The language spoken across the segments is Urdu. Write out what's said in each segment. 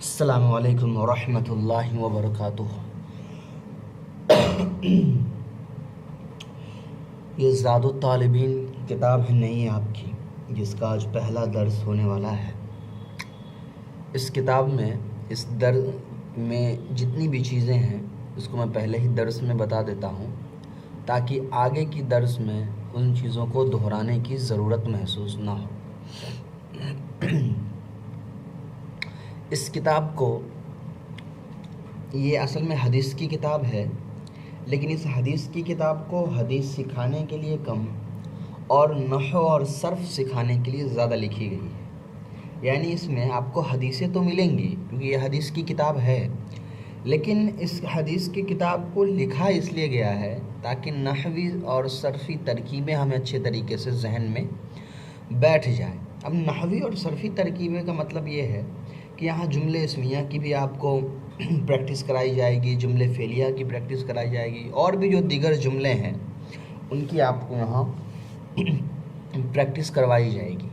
السلام علیکم ورحمۃ اللہ وبرکاتہ۔ یہ زاد الطالبین کتاب ہے نئی آپ کی، جس کا آج پہلا درس ہونے والا ہے۔ اس کتاب میں اس درس میں جتنی بھی چیزیں ہیں اس کو میں پہلے ہی درس میں بتا دیتا ہوں، تاکہ آگے کی درس میں ان چیزوں کو دہرانے کی ضرورت محسوس نہ ہو۔ اس کتاب کو، یہ اصل میں حدیث کی کتاب ہے، لیکن اس حدیث کی کتاب کو حدیث سکھانے کے لیے کم اور نحو اور صرف سکھانے کے لیے زیادہ لکھی گئی ہے۔ یعنی اس میں آپ کو حدیثیں تو ملیں گی کیونکہ یہ حدیث کی کتاب ہے، لیکن اس حدیث کی کتاب کو لکھا اس لیے گیا ہے تاکہ نحوی اور صرفی ترکیبیں ہمیں اچھے طریقے سے ذہن میں بیٹھ جائیں۔ اب نحوی اور صرفی ترکیبیں کا مطلب یہ ہے کہ یہاں جملے اسمیہ کی بھی آپ کو پریکٹس کرائی جائے گی، جملے فعلیہ کی پریکٹس کرائی جائے گی، اور بھی جو دیگر جملے ہیں ان کی آپ کو یہاں پریکٹس کروائی جائے گی۔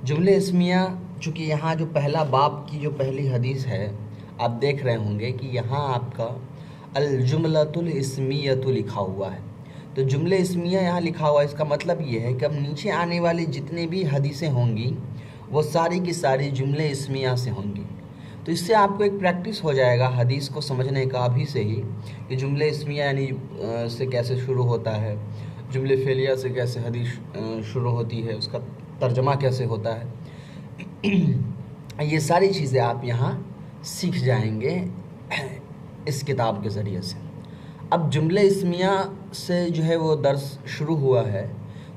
جملے اسمیہ، چونکہ یہاں جو پہلا باب کی جو پہلی حدیث ہے، آپ دیکھ رہے ہوں گے کہ یہاں آپ کا الجملۃ الاسمیۃ لکھا ہوا ہے۔ تو جملے اسمیہ یہاں لکھا ہوا ہے، اس کا مطلب یہ ہے کہ اب نیچے آنے والی جتنی بھی حدیثیں ہوں گی وہ ساری کی ساری جملے اسمیہ سے ہوں گی۔ تو اس سے آپ کو ایک پریکٹس ہو جائے گا حدیث کو سمجھنے کا ابھی سے ہی، کہ جملے اسمیہ یعنی سے کیسے شروع ہوتا ہے، جملے فعلیہ سے کیسے حدیث شروع ہوتی ہے، اس کا ترجمہ کیسے ہوتا ہے۔ یہ ساری چیزیں آپ یہاں سیکھ جائیں گے اس کتاب کے ذریعے سے۔ اب جملے اسمیہ سے جو ہے وہ درس شروع ہوا ہے،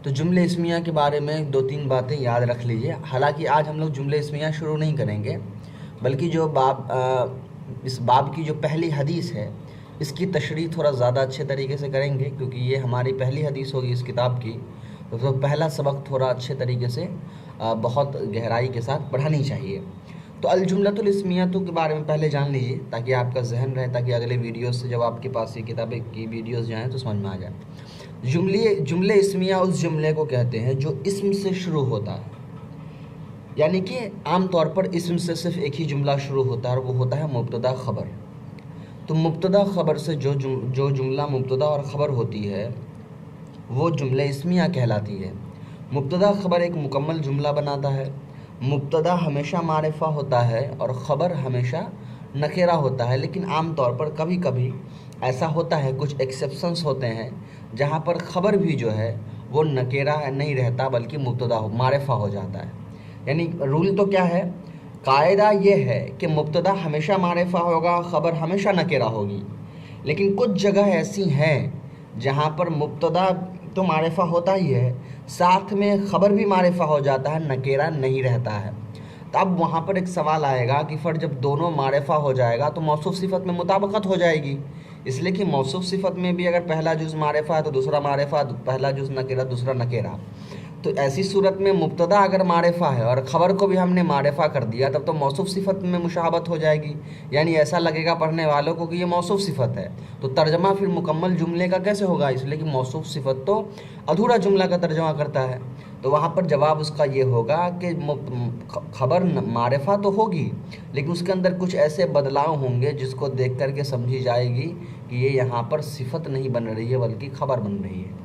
تو جملے اسمیہ کے بارے میں دو تین باتیں یاد رکھ لیجئے۔ حالانکہ آج ہم لوگ جملے اسمیہ شروع نہیں کریں گے، بلکہ جو اس باب کی جو پہلی حدیث ہے اس کی تشریح تھوڑا زیادہ اچھے طریقے سے کریں گے، کیونکہ یہ ہماری پہلی حدیث ہوگی اس کتاب کی، تو پہلا سبق تھوڑا اچھے طریقے سے بہت گہرائی کے ساتھ پڑھانی چاہیے۔ تو الجملۃ الاسمیہ کے بارے میں پہلے جان لیجئے تاکہ آپ کا ذہن رہے، تاکہ اگلے ویڈیوز سے جب آپ کے پاس یہ کتابیں کی ویڈیوز جائیں تو سمجھ میں آ جائے۔ جملے اسمیہ اس جملے کو کہتے ہیں جو اسم سے شروع ہوتا ہے، یعنی کہ عام طور پر اسم سے صرف ایک ہی جملہ شروع ہوتا ہے اور وہ ہوتا ہے مبتدا خبر۔ تو مبتدا خبر سے جو جملہ مبتدا اور خبر ہوتی ہے وہ جملے اسمیہ کہلاتی ہے۔ مبتدا خبر ایک مکمل جملہ بناتا ہے۔ مبتدا ہمیشہ معرفہ ہوتا ہے اور خبر ہمیشہ نکرہ ہوتا ہے، لیکن عام طور پر کبھی کبھی ایسا ہوتا ہے، کچھ ایکسیپشنز ہوتے ہیں جہاں پر خبر بھی جو ہے وہ نکرہ نہیں رہتا بلکہ مبتدا معرفہ ہو جاتا ہے۔ یعنی رول تو کیا ہے، قاعدہ یہ ہے کہ مبتدا ہمیشہ معرفہ ہوگا، خبر ہمیشہ نکرہ ہوگی، لیکن کچھ جگہ ایسی ہیں جہاں پر مبتدا تو معرفہ ہوتا ہی ہے، ساتھ میں خبر بھی معرفہ ہو جاتا ہے، نکرہ نہیں رہتا ہے۔ تو اب وہاں پر ایک سوال آئے گا کہ پھر جب دونوں معرفہ ہو جائے گا تو موصوف صفت میں مطابقت ہو جائے گی، اس لیے کہ موصوف صفت میں بھی اگر پہلا جز معرفہ ہے تو دوسرا معرفہ، پہلا جز نکرہ دوسرا نکرہ۔ تو ایسی صورت میں مبتدا اگر معرفہ ہے اور خبر کو بھی ہم نے معرفہ کر دیا تب تو موصوف صفت میں مشابہت ہو جائے گی، یعنی ایسا لگے گا پڑھنے والوں کو کہ یہ موصوف صفت ہے۔ تو ترجمہ پھر مکمل جملے کا کیسے ہوگا، اس لیے کہ موصوف صفت تو ادھورا جملہ کا ترجمہ کرتا ہے۔ تو وہاں پر جواب اس کا یہ ہوگا کہ خبر معرفہ تو ہوگی لیکن اس کے اندر کچھ ایسے بدلاؤ ہوں گے جس کو دیکھ کر کے سمجھی جائے گی کہ یہ یہاں پر صفت نہیں بن رہی ہے بلکہ خبر بن رہی ہے۔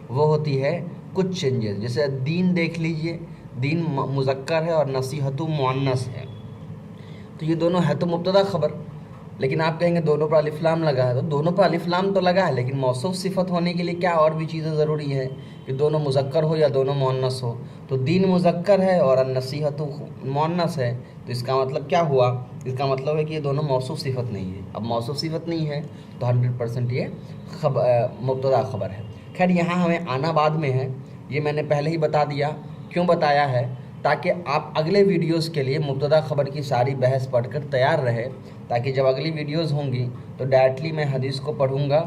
وہ ہوتی ہے کچھ چینجز، جیسے دین دیکھ لیجئے، دین مذکر ہے اور نصیحت مؤنث ہے، تو یہ دونوں ہے تو مبتدا خبر، لیکن آپ کہیں گے دونوں پر الف لام لگا ہے، تو دونوں پر الف لام تو لگا ہے لیکن موصوف صفت ہونے کے لیے کیا اور بھی چیزیں ضروری ہیں کہ دونوں مذکر ہو یا دونوں مؤنث ہو۔ تو دین مذکر ہے اور النصیحت مؤنث ہے، تو اس کا مطلب کیا ہوا، اس کا مطلب ہے کہ یہ دونوں موصوف صفت نہیں ہے۔ اب موصوف صفت نہیں ہے تو 100% یہ مبتدا خبر ہے۔ خیر یہاں ہمیں آنا بعد میں ہے، یہ میں نے پہلے ہی بتا دیا۔ کیوں بتایا ہے، تاکہ آپ اگلے ویڈیوز کے لیے مبتدا خبر کی ساری بحث پڑھ کر تیار رہے، تاکہ جب اگلی ویڈیوز ہوں گی تو ڈائریکٹلی میں حدیث کو پڑھوں گا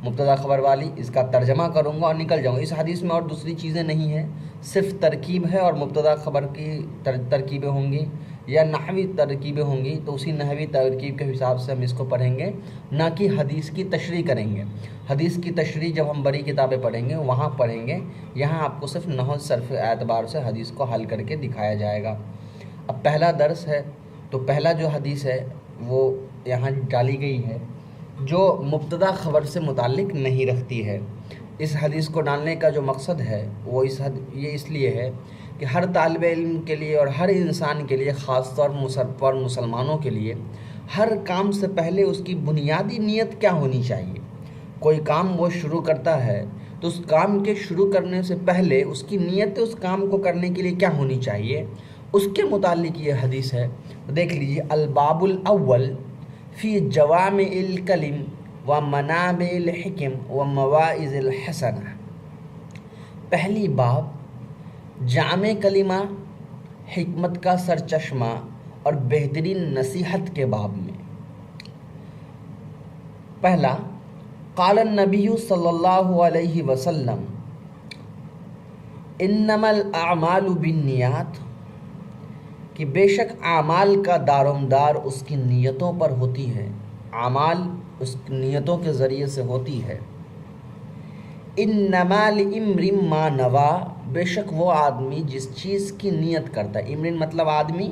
مبتدا خبر والی، اس کا ترجمہ کروں گا اور نکل جاؤں گا۔ اس حدیث میں اور دوسری چیزیں نہیں ہیں، صرف ترکیب ہے اور مبتدا خبر کی ترکیبیں ہوں گی یا نحوی ترکیبیں ہوں گی، تو اسی نحوی ترکیب کے حساب سے ہم اس کو پڑھیں گے، نہ کہ حدیث کی تشریح کریں گے۔ حدیث کی تشریح جب ہم بڑی کتابیں پڑھیں گے وہاں پڑھیں گے، یہاں آپ کو صرف نحو صرف اعتبار سے حدیث کو حل کر کے دکھایا جائے گا۔ اب پہلا درس ہے تو پہلا جو حدیث ہے وہ یہاں ڈالی گئی ہے جو مبتدا خبر سے متعلق نہیں رکھتی ہے۔ اس حدیث کو ڈالنے کا جو مقصد ہے وہ یہ اس لیے ہے کہ ہر طالب علم کے لیے اور ہر انسان کے لیے، خاص طور پر مسلمانوں کے لیے، ہر کام سے پہلے اس کی بنیادی نیت کیا ہونی چاہیے۔ کوئی کام وہ شروع کرتا ہے تو اس کام کے شروع کرنے سے پہلے اس کی نیت اس کام کو کرنے کے لیے کیا ہونی چاہیے، اس کے متعلق یہ حدیث ہے۔ دیکھ لیجیے، الباب الاول فی جوامع الکلم و منابع الحکم و مواعظ الحسنہ۔ پہلی باب جامع کلمہ، حکمت کا سرچشمہ اور بہترین نصیحت کے باب میں۔ پہلا، قال النبی صلی اللہ علیہ وسلم انما الاعمال بالنیات، کہ بے شک اعمال کا دارومدار اس کی نیتوں پر ہوتی ہے، اعمال اس نیتوں کے ذریعے سے ہوتی ہے۔ انما لامرئ ما نویٰ، بے شک وہ آدمی جس چیز کی نیت کرتا ہے۔ امرئ مطلب آدمی،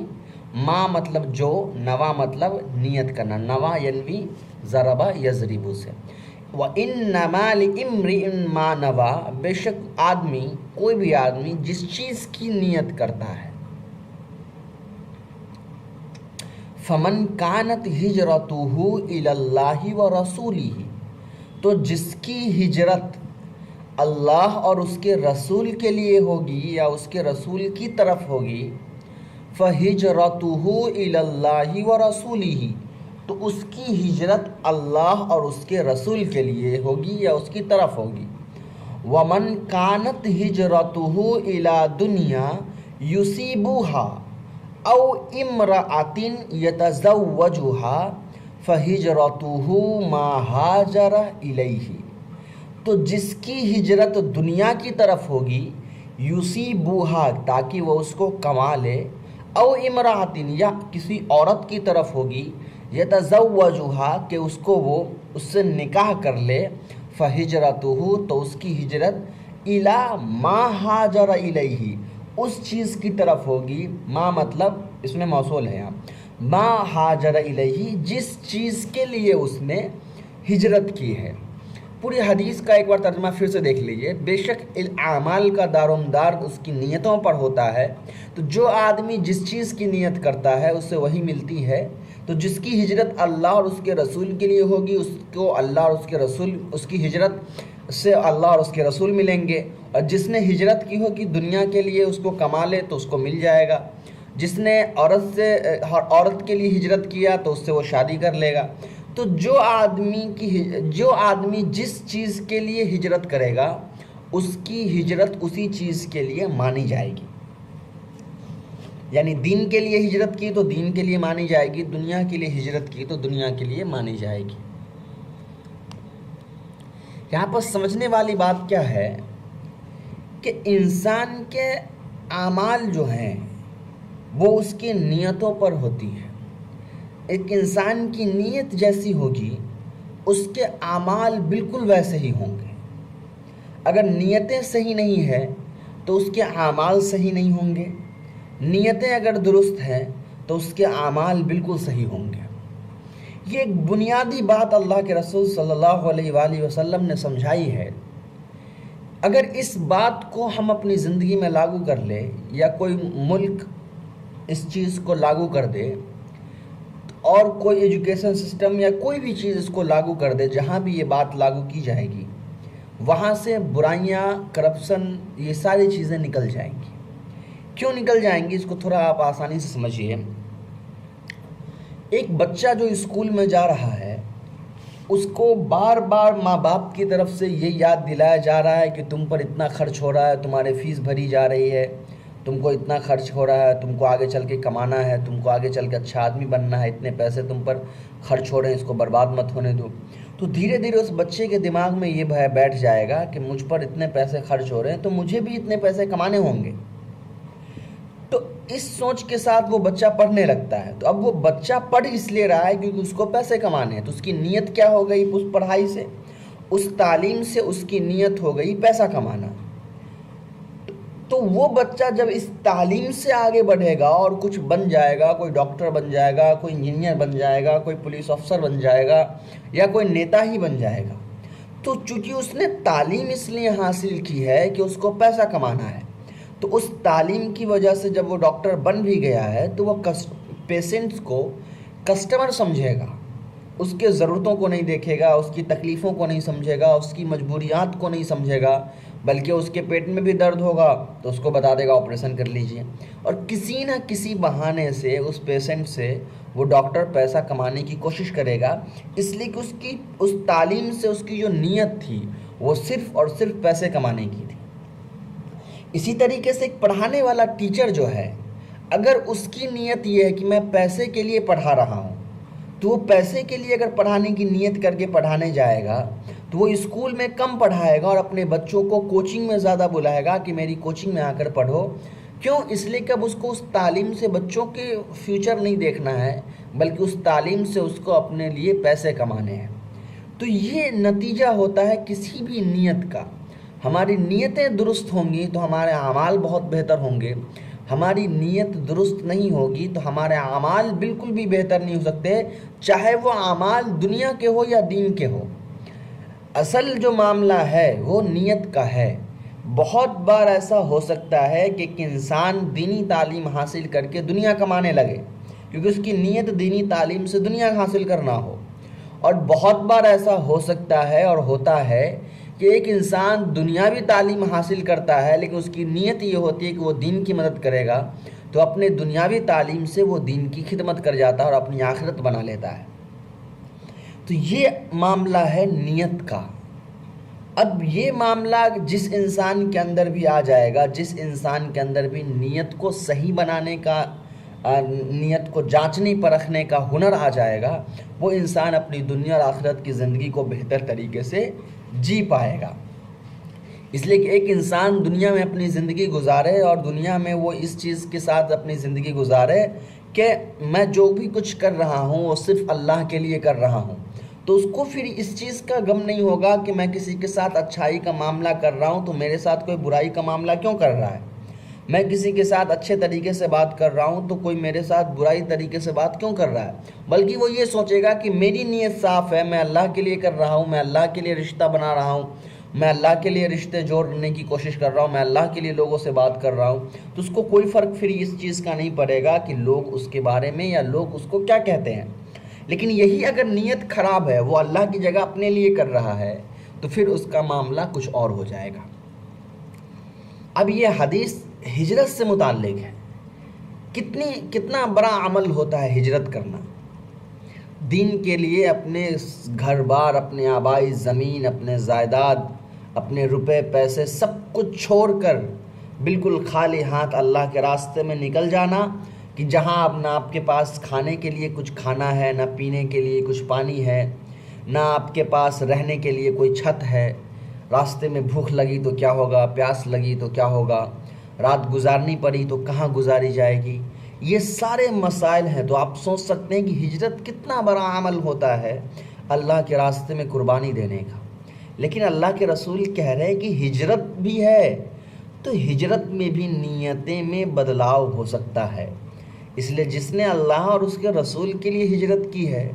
ما مطلب جو، نوا مطلب نیت کرنا، نوا ینوی ضرب یضرب سے۔ وَإِنَّمَا لِامْرِئٍ مَا نَوَىٰ، بے شک آدمی، کوئی بھی آدمی جس چیز کی نیت کرتا ہے۔ فَمَنْ كَانَتْ هِجْرَتُهُ إِلَى اللَّهِ وَرَسُولِهِ، تو جس کی ہجرت اللہ اور اس کے رسول کے لیے ہوگی یا اس کے رسول کی طرف ہوگی، فَهِجْرَتُهُ إِلَى اللَّهِ وَرَسُولِهِ، تو اس کی ہجرت اللہ اور اس کے رسول کے لیے ہوگی یا اس کی طرف ہوگی۔ وَمَنْ كَانَتْ هِجْرَتُهُ إِلَى دُنْيَا يُصِيبُهَا أَوْ امْرَأَةٍ يَتَزَوَّجُهَا فَهِجْرَتُهُ مَا هَاجَرَ إِلَيْهِ، تو جس کی ہجرت دنیا کی طرف ہوگی، يُصِيبُهَا تاکہ وہ اس کو کما لے، او امرأةٍ یا کسی عورت کی طرف ہوگی، یتزوجها کہ اس کو وہ اس سے نکاح کر لے، فہجرتہ تو اس کی ہجرت الی ما ہاجر الیہ اس چیز کی طرف ہوگی۔ ما مطلب اس میں موصول ہے، یہاں ما ہاجر الیہ جس چیز کے لیے اس نے ہجرت کی ہے۔ پوری حدیث کا ایک بار ترجمہ پھر سے دیکھ لیجئے۔ بے شک اعمال کا دارومدار اس کی نیتوں پر ہوتا ہے، تو جو آدمی جس چیز کی نیت کرتا ہے اس سے وہی ملتی ہے۔ تو جس کی ہجرت اللہ اور اس کے رسول کے لیے ہوگی، اس کو اللہ اور اس کے رسول، اس کی ہجرت سے اللہ اور اس کے رسول ملیں گے، اور جس نے ہجرت کی ہوگی دنیا کے لیے اس کو کما لے تو اس کو مل جائے گا، جس نے عورت کے لیے ہجرت کیا تو اس سے وہ شادی کر لے گا۔ تو جو آدمی جس چیز کے لیے ہجرت کرے گا اس کی ہجرت اسی چیز کے لیے مانی جائے گی، یعنی دین کے لیے ہجرت کی تو دین کے لیے مانی جائے گی، دنیا کے لیے ہجرت کی تو دنیا کے لیے مانی جائے گی۔ یہاں پر سمجھنے والی بات کیا ہے کہ انسان کے اعمال جو ہیں وہ اس کی نیتوں پر ہوتی ہیں۔ ایک انسان کی نیت جیسی ہوگی اس کے اعمال بالکل ویسے ہی ہوں گے۔ اگر نیتیں صحیح نہیں ہیں تو اس کے اعمال صحیح نہیں ہوں گے، نیتیں اگر درست ہیں تو اس کے اعمال بالکل صحیح ہوں گے۔ یہ ایک بنیادی بات اللہ کے رسول صلی اللہ علیہ وآلہ وسلم نے سمجھائی ہے۔ اگر اس بات کو ہم اپنی زندگی میں لاگو کر لیں یا کوئی ملک اس چیز کو لاگو کر دے اور کوئی ایجوکیشن سسٹم یا کوئی بھی چیز اس کو لاگو کر دے، جہاں بھی یہ بات لاگو کی جائے گی وہاں سے برائیاں، کرپشن، یہ ساری چیزیں نکل جائیں گی۔ کیوں نکل جائیں گی اس کو تھوڑا آپ آسانی سے سمجھیے۔ ایک بچہ جو اسکول میں جا رہا ہے اس کو بار بار ماں باپ کی طرف سے یہ یاد دلایا جا رہا ہے کہ تم پر اتنا خرچ ہو رہا ہے، تمہارے فیس بھری جا رہی ہے، تم کو اتنا خرچ ہو رہا ہے، تم کو آگے چل کے کمانا ہے، تم کو آگے چل کے اچھا آدمی بننا ہے، اتنے پیسے تم پر خرچ ہو رہے ہیں، اس کو برباد مت ہونے دو۔ تو دھیرے دھیرے اس بچے کے دماغ میں یہ بیٹھ جائے گا کہ مجھ پر اتنے پیسے خرچ ہو رہے ہیں تو مجھے بھی اتنے پیسے کمانے ہوں گے۔ تو اس سوچ کے ساتھ وہ بچہ پڑھنے لگتا ہے۔ تو اب وہ بچہ پڑھ اس لیے رہا ہے کیونکہ اس کو پیسے کمانے ہیں، تو اس کی نیت کیا ہو گئی؟ اس پڑھائی سے، اس تعلیم سے اس کی نیت ہو گئی پیسہ کمانا۔ تو وہ بچہ جب اس تعلیم سے آگے بڑھے گا اور کچھ بن جائے گا، کوئی ڈاکٹر بن جائے گا، کوئی انجینئر بن جائے گا، کوئی پولیس افسر بن جائے گا یا کوئی نیتا ہی بن جائے گا، تو چونکہ اس نے تعلیم اس لیے حاصل کی ہے کہ اس کو پیسہ کمانا ہے، تو اس تعلیم کی وجہ سے جب وہ ڈاکٹر بن بھی گیا ہے تو وہ پیشنٹس کو کسٹمر سمجھے گا، اس کے ضرورتوں کو نہیں دیکھے گا، اس کی تکلیفوں کو نہیں سمجھے گا، اس کی مجبوریات کو نہیں سمجھے گا، بلکہ اس کے پیٹ میں بھی درد ہوگا تو اس کو بتا دے گا آپریشن کر لیجئے، اور کسی نہ کسی بہانے سے اس پیشنٹ سے وہ ڈاکٹر پیسہ کمانے کی کوشش کرے گا، اس لیے کہ اس تعلیم سے اس کی جو نیت تھی وہ صرف اور صرف پیسے کمانے کی تھی۔ اسی طریقے سے ایک پڑھانے والا ٹیچر جو ہے، اگر اس کی نیت یہ ہے کہ میں پیسے کے لیے پڑھا رہا ہوں، تو وہ پیسے کے لیے اگر پڑھانے کی نیت کر کے پڑھانے جائے گا تو وہ اسکول میں کم پڑھائے گا اور اپنے بچوں کو کوچنگ میں زیادہ بلائے گا کہ میری کوچنگ میں آ کر پڑھو۔ کیوں؟ اس لیے کہ اب اس کو اس تعلیم سے بچوں کے فیوچر نہیں دیکھنا ہے، بلکہ اس تعلیم سے اس کو اپنے لیے پیسے کمانے ہیں۔ تو یہ نتیجہ ہوتا ہے کسی بھی نیت کا۔ ہماری نیتیں درست ہوں گی تو ہمارے اعمال بہت بہتر ہوں گے، ہماری نیت درست نہیں ہوگی تو ہمارے اعمال بالکل بھی بہتر نہیں ہو سکتے، چاہے وہ اعمال دنیا کے ہو یا دین کے ہو۔ اصل جو معاملہ ہے وہ نیت کا ہے۔ بہت بار ایسا ہو سکتا ہے کہ ایک انسان دینی تعلیم حاصل کر کے دنیا کمانے لگے، کیونکہ اس کی نیت دینی تعلیم سے دنیا حاصل کرنا ہو، اور بہت بار ایسا ہو سکتا ہے اور ہوتا ہے کہ ایک انسان دنیاوی تعلیم حاصل کرتا ہے لیکن اس کی نیت یہ ہوتی ہے کہ وہ دین کی مدد کرے گا، تو اپنے دنیاوی تعلیم سے وہ دین کی خدمت کر جاتا ہے اور اپنی آخرت بنا لیتا ہے۔ تو یہ معاملہ ہے نیت کا۔ اب یہ معاملہ جس انسان کے اندر بھی آ جائے گا، جس انسان کے اندر بھی نیت کو صحیح بنانے کا، نیت کو جانچنے پرکھنے کا ہنر آ جائے گا، وہ انسان اپنی دنیا اور آخرت کی زندگی کو بہتر طریقے سے جی پائے گا۔ اس لیے کہ ایک انسان دنیا میں اپنی زندگی گزارے اور دنیا میں وہ اس چیز کے ساتھ اپنی زندگی گزارے کہ میں جو بھی کچھ کر رہا ہوں وہ صرف اللہ کے لیے کر رہا ہوں، تو اس کو پھر اس چیز کا غم نہیں ہوگا کہ میں کسی کے ساتھ اچھائی کا معاملہ کر رہا ہوں تو میرے ساتھ کوئی برائی کا معاملہ کیوں کر رہا ہے، میں کسی کے ساتھ اچھے طریقے سے بات کر رہا ہوں تو کوئی میرے ساتھ برائی طریقے سے بات کیوں کر رہا ہے، بلکہ وہ یہ سوچے گا کہ میری نیت صاف ہے، میں اللہ کے لیے کر رہا ہوں، میں اللہ کے لیے رشتہ بنا رہا ہوں، میں اللہ کے لیے رشتے جوڑنے کی کوشش کر رہا ہوں، میں اللہ کے لیے لوگوں سے بات کر رہا ہوں، تو اس کو کوئی فرق پھر اس چیز کا نہیں پڑے گا کہ لوگ اس کے بارے میں یا لوگ اس کو کیا کہتے ہیں۔ لیکن یہی اگر نیت خراب ہے، وہ اللہ کی جگہ اپنے لیے کر رہا ہے، تو پھر اس کا معاملہ کچھ اور ہو جائے گا۔ اب یہ حدیث ہجرت سے متعلق ہے۔ کتنا بڑا عمل ہوتا ہے ہجرت کرنا، دین کے لیے اپنے گھر بار، اپنے آبائی زمین، اپنے جائیداد، اپنے روپے پیسے سب کچھ چھوڑ کر بالکل خالی ہاتھ اللہ کے راستے میں نکل جانا، کہ جہاں اب نہ آپ کے پاس کھانے کے لیے کچھ کھانا ہے، نہ پینے کے لیے کچھ پانی ہے، نہ آپ کے پاس رہنے کے لیے کوئی چھت ہے، راستے میں بھوک لگی تو کیا ہوگا، پیاس لگی تو کیا ہوگا، رات گزارنی پڑی تو کہاں گزاری جائے گی، یہ سارے مسائل ہیں۔ تو آپ سوچ سکتے ہیں کہ ہجرت کتنا بڑا عمل ہوتا ہے اللہ کے راستے میں قربانی دینے کا۔ لیکن اللہ کے رسول کہہ رہے ہیں کہ ہجرت بھی ہے، تو ہجرت میں بھی نیتیں میں بدلاؤ ہو سکتا ہے، اس لیے جس نے اللہ اور اس کے رسول کے لیے ہجرت کی ہے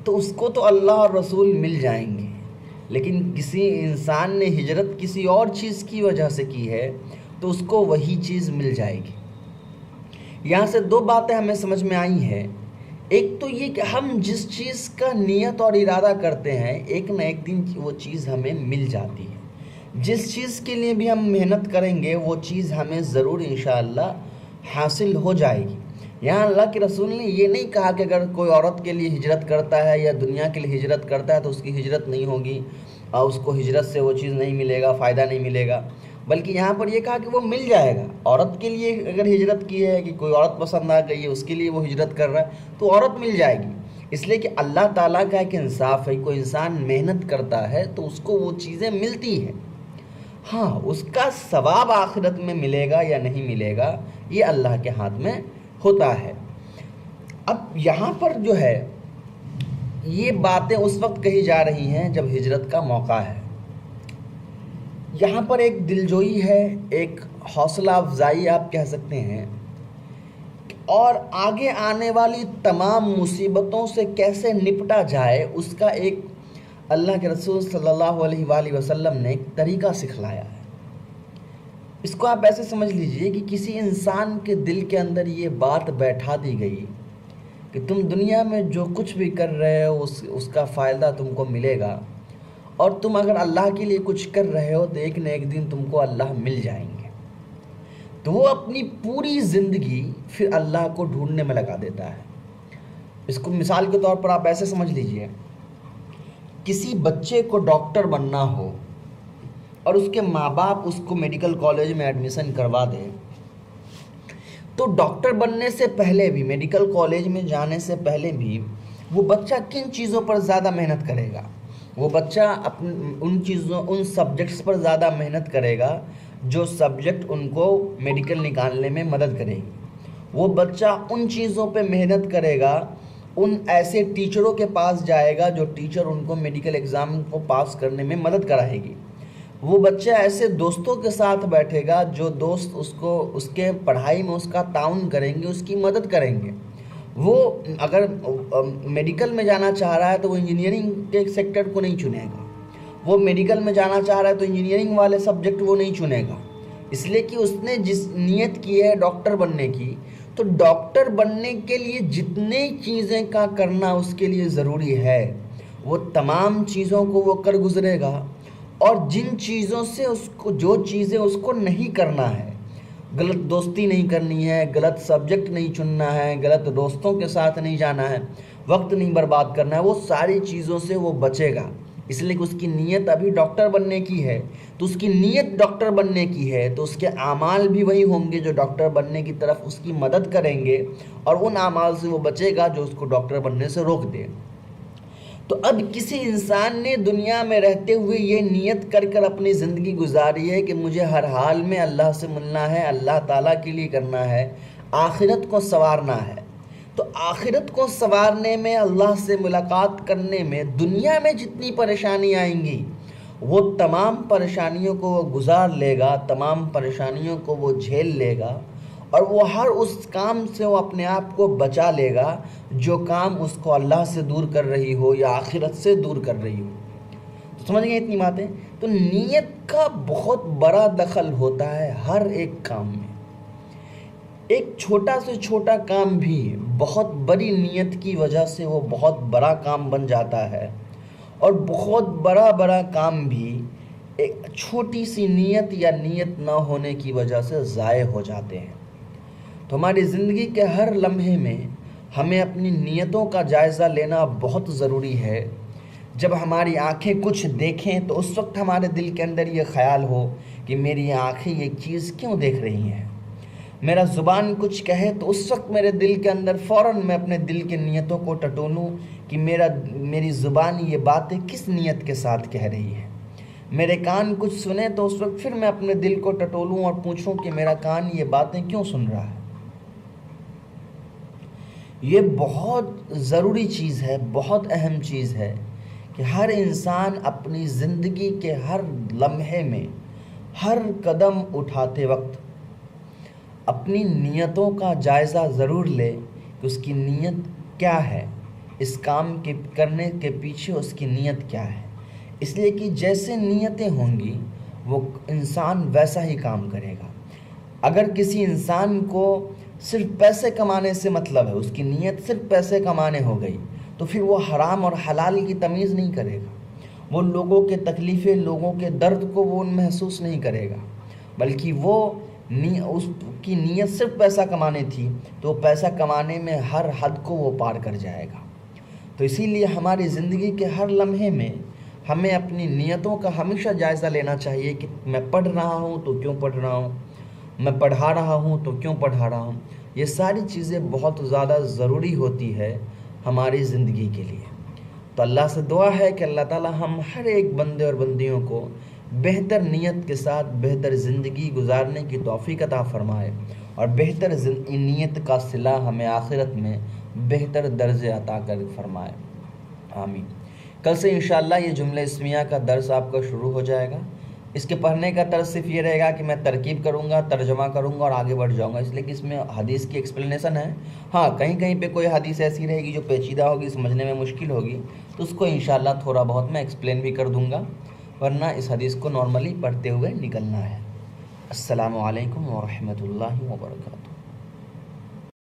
تو اس کو تو اللہ اور رسول مل جائیں گے، لیکن کسی انسان نے ہجرت کسی اور چیز کی وجہ سے کی ہے تو اس کو وہی چیز مل جائے گی۔ یہاں سے دو باتیں ہمیں سمجھ میں آئی ہیں۔ ایک تو یہ کہ ہم جس چیز کا نیت اور ارادہ کرتے ہیں ایک نہ ایک دن وہ چیز ہمیں مل جاتی ہے، جس چیز کے لیے بھی ہم محنت کریں گے وہ چیز ہمیں ضرور انشاءاللہ حاصل ہو جائے گی۔ یہاں اللہ کے رسول نے یہ نہیں کہا کہ اگر کوئی عورت کے لیے ہجرت کرتا ہے یا دنیا کے لیے ہجرت کرتا ہے تو اس کی ہجرت نہیں ہوگی اور اس کو ہجرت سے وہ چیز نہیں ملے گا، فائدہ نہیں ملے گا، بلکہ یہاں پر یہ کہا کہ وہ مل جائے گا۔ عورت کے لیے اگر ہجرت کی ہے کہ کوئی عورت پسند آ گئی ہے اس کے لیے وہ ہجرت کر رہا ہے تو عورت مل جائے گی، اس لیے کہ اللہ تعالیٰ کا ایک انصاف ہے، کوئی انسان محنت کرتا ہے تو اس کو وہ چیزیں ملتی ہیں، ہاں اس کا ثواب آخرت میں ملے گا یا نہیں ملے گا یہ اللہ کے ہاتھ میں ہوتا ہے۔ اب یہاں پر جو ہے یہ باتیں اس وقت کہی جا رہی ہیں جب ہجرت کا موقع ہے۔ یہاں پر ایک دلجوئی ہے، ایک حوصلہ افزائی آپ کہہ سکتے ہیں، اور آگے آنے والی تمام مصیبتوں سے کیسے نپٹا جائے اس کا ایک اللہ کے رسول صلی اللہ علیہ وآلہ وسلم نے ایک طریقہ سکھلایا ہے۔ اس کو آپ ایسے سمجھ لیجئے کہ کسی انسان کے دل کے اندر یہ بات بیٹھا دی گئی کہ تم دنیا میں جو کچھ بھی کر رہے ہو اس کا فائدہ تم کو ملے گا، اور تم اگر اللہ کے لیے کچھ کر رہے ہو تو ایک نہ ایک دن تم کو اللہ مل جائیں گے، تو وہ اپنی پوری زندگی پھر اللہ کو ڈھونڈنے میں لگا دیتا ہے۔ اس کو مثال کے طور پر آپ ایسے سمجھ لیجئے، کسی بچے کو ڈاکٹر بننا ہو اور اس کے ماں باپ اس کو میڈیکل کالج میں ایڈمیشن کروا دیں، تو ڈاکٹر بننے سے پہلے بھی، میڈیکل کالج میں جانے سے پہلے بھی وہ بچہ کن چیزوں پر زیادہ محنت کرے گا؟ وہ بچہ ان سبجیکٹس پر زیادہ محنت کرے گا جو سبجیکٹ ان کو میڈیکل نکالنے میں مدد کرے گی۔ وہ بچہ ان چیزوں پہ محنت کرے گا، ان ایسے ٹیچروں کے پاس جائے گا جو ٹیچر ان کو میڈیکل ایگزام کو پاس کرنے میں مدد کرائے گی۔ وہ بچہ ایسے دوستوں کے ساتھ بیٹھے گا جو دوست اس کے پڑھائی میں اس کا تعاون کریں گے، اس کی مدد کریں گے۔ وہ اگر میڈیکل میں جانا چاہ رہا ہے تو وہ انجینئرنگ کے سیکٹر کو نہیں چنے گا، وہ میڈیکل میں جانا چاہ رہا ہے تو انجینئرنگ والے سبجیکٹ وہ نہیں چنے گا، اس لیے کہ اس نے جس نیت کی ہے ڈاکٹر بننے کی، تو ڈاکٹر بننے کے لیے جتنے چیزیں کا کرنا اس کے لیے ضروری ہے وہ تمام چیزوں کو وہ کر گزرے گا، اور جن چیزوں سے جو چیزیں اس کو نہیں کرنا ہے، غلط دوستی نہیں کرنی ہے، غلط سبجیکٹ نہیں چننا ہے، غلط دوستوں کے ساتھ نہیں جانا ہے، وقت نہیں برباد کرنا ہے، وہ ساری چیزوں سے وہ بچے گا، اس لیے کہ اس کی نیت ابھی ڈاکٹر بننے کی ہے۔ تو اس کی نیت ڈاکٹر بننے کی ہے تو اس کے اعمال بھی وہی ہوں گے جو ڈاکٹر بننے کی طرف اس کی مدد کریں گے، اور ان اعمال سے وہ بچے گا جو اس کو ڈاکٹر بننے سے روک دے۔ تو اب کسی انسان نے دنیا میں رہتے ہوئے یہ نیت کر کر اپنی زندگی گزاری ہے کہ مجھے ہر حال میں اللہ سے ملنا ہے، اللہ تعالیٰ کے لیے کرنا ہے، آخرت کو سنوارنا ہے۔ تو آخرت کو سنوارنے میں، اللہ سے ملاقات کرنے میں دنیا میں جتنی پریشانی آئیں گی وہ تمام پریشانیوں کو وہ گزار لے گا، تمام پریشانیوں کو وہ جھیل لے گا، اور وہ ہر اس کام سے وہ اپنے آپ کو بچا لے گا جو کام اس کو اللہ سے دور کر رہی ہو یا آخرت سے دور کر رہی ہو۔ تو سمجھ گئے اتنی باتیں؟ تو نیت کا بہت بڑا دخل ہوتا ہے ہر ایک کام میں۔ ایک چھوٹا سے چھوٹا کام بھی بہت بڑی نیت کی وجہ سے وہ بہت بڑا کام بن جاتا ہے، اور بہت بڑا کام بھی ایک چھوٹی سی نیت یا نیت نہ ہونے کی وجہ سے ضائع ہو جاتے ہیں۔ تو ہماری زندگی کے ہر لمحے میں ہمیں اپنی نیتوں کا جائزہ لینا بہت ضروری ہے۔ جب ہماری آنکھیں کچھ دیکھیں تو اس وقت ہمارے دل کے اندر یہ خیال ہو کہ میری آنکھیں یہ چیز کیوں دیکھ رہی ہیں۔ میرا زبان کچھ کہے تو اس وقت میرے دل کے اندر فوراً میں اپنے دل کی نیتوں کو ٹٹولوں کہ میری زبان یہ باتیں کس نیت کے ساتھ کہہ رہی ہے۔ میرے کان کچھ سنے تو اس وقت پھر میں اپنے دل کو ٹٹولوں اور پوچھوں کہ میرا کان یہ باتیں کیوں سن رہا ہے۔ یہ بہت ضروری چیز ہے، بہت اہم چیز ہے کہ ہر انسان اپنی زندگی کے ہر لمحے میں، ہر قدم اٹھاتے وقت اپنی نیتوں کا جائزہ ضرور لے کہ اس کی نیت کیا ہے، اس کام کے کرنے کے پیچھے اس کی نیت کیا ہے۔ اس لیے کہ جیسے نیتیں ہوں گی وہ انسان ویسا ہی کام کرے گا۔ اگر کسی انسان کو صرف پیسے کمانے سے مطلب ہے، اس کی نیت صرف پیسے کمانے ہو گئی، تو پھر وہ حرام اور حلال کی تمیز نہیں کرے گا، وہ لوگوں کے تکلیفیں، لوگوں کے درد کو وہ محسوس نہیں کرے گا، بلکہ اس کی نیت صرف پیسہ کمانے تھی تو وہ پیسہ کمانے میں ہر حد کو وہ پار کر جائے گا۔ تو اسی لیے ہماری زندگی کے ہر لمحے میں ہمیں اپنی نیتوں کا ہمیشہ جائزہ لینا چاہیے کہ میں پڑھ رہا ہوں تو کیوں پڑھ رہا ہوں، میں پڑھا رہا ہوں تو کیوں پڑھا رہا ہوں۔ یہ ساری چیزیں بہت زیادہ ضروری ہوتی ہے ہماری زندگی کے لیے۔ تو اللہ سے دعا ہے کہ اللہ تعالی ہم ہر ایک بندے اور بندیوں کو بہتر نیت کے ساتھ بہتر زندگی گزارنے کی توفیق عطا فرمائے، اور بہتر نیت کا صلہ ہمیں آخرت میں بہتر درجے عطا کر فرمائے، آمین۔ کل سے انشاءاللہ یہ جملہ اسمیہ کا درس آپ کا شروع ہو جائے گا۔ اس کے پڑھنے کا طرز صرف یہ رہے گا کہ میں ترکیب کروں گا، ترجمہ کروں گا اور آگے بڑھ جاؤں گا، اس لیے کہ اس میں حدیث کی ایکسپلینیشن ہے۔ ہاں کہیں کہیں پہ کوئی حدیث ایسی رہے گی جو پیچیدہ ہوگی، سمجھنے میں مشکل ہوگی، تو اس کو انشاءاللہ تھوڑا بہت میں ایکسپلین بھی کر دوں گا، ورنہ اس حدیث کو نارملی پڑھتے ہوئے نکلنا ہے۔ السلام علیکم ورحمۃ اللہ وبرکاتہ۔